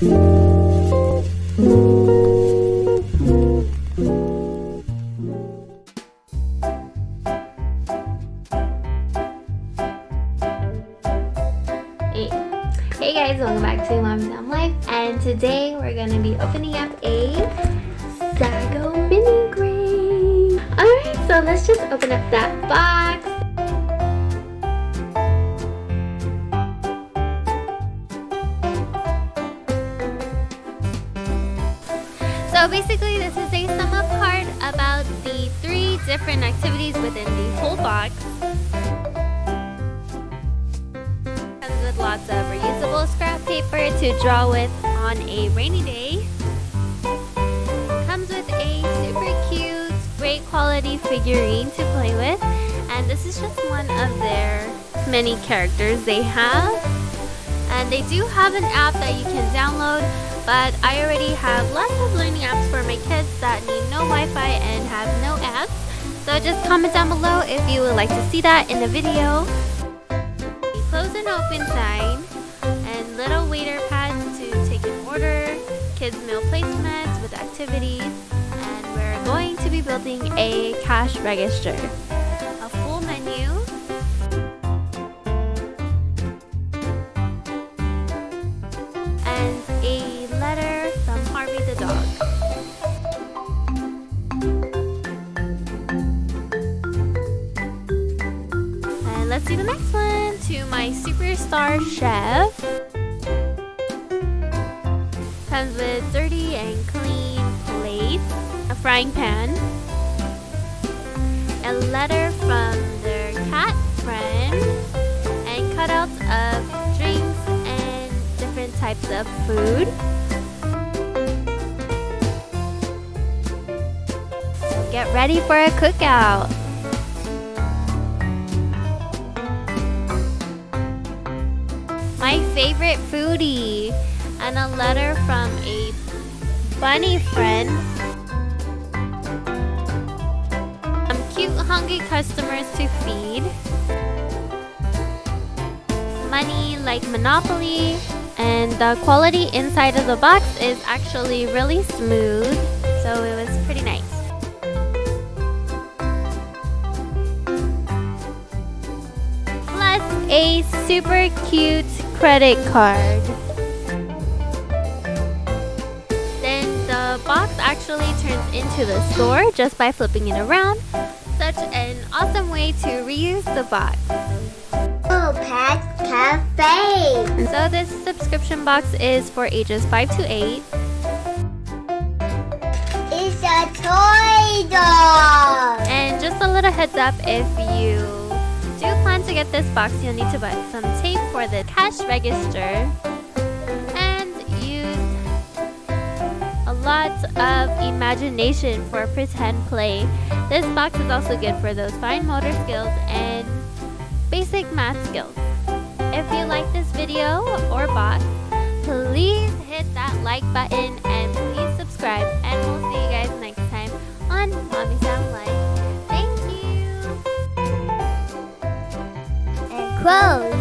Hey guys, welcome back to Mommy's Mom Life, and today we're gonna be opening up a Sago mini crate. Alright, so let's just open up that box. So basically this is a sum up card about the 3 different activities within the whole box. With lots of reusable scrap paper to draw with on a rainy day. Comes with a super cute, great quality figurine to play with, and this is just one of their many characters they have. And they do have an app that you can download, but I already have lots of learning apps for my kids that need no Wi-Fi and have no apps. So just comment down below if you would like to see that in the video. Close and open sign, and little waiter pads to take an order, kids meal placemats with activities, and we're going to be building a cash register, a full menu, and a letter from Harvey the dog. And let's do the next one. To my superstar chef. Comes with dirty and clean plates, a frying pan, a letter from their cat friend, and cutouts of drinks and different types of food. So get ready for a cookout. My favorite foodie, and a letter from a bunny friend. Some cute hungry customers to feed. Money like Monopoly, and the quality inside of the box is actually really smooth, so it was pretty nice. Plus a super cute credit card. Then the box actually turns into the store just by flipping it around. Such an awesome way to reuse the box. Oh, Pet Cafe! And so this subscription box is for ages 5 to 8. It's a toy dog! And just a little heads up, if you do plan to get this box, you'll need to buy some tape for the cash register and use a lot of imagination for pretend play. This box is also good for those fine motor skills and basic math skills. If you like this video or box, please hit that like button and please subscribe, and we'll see you guys next time on Mommy's Mom Life. Close.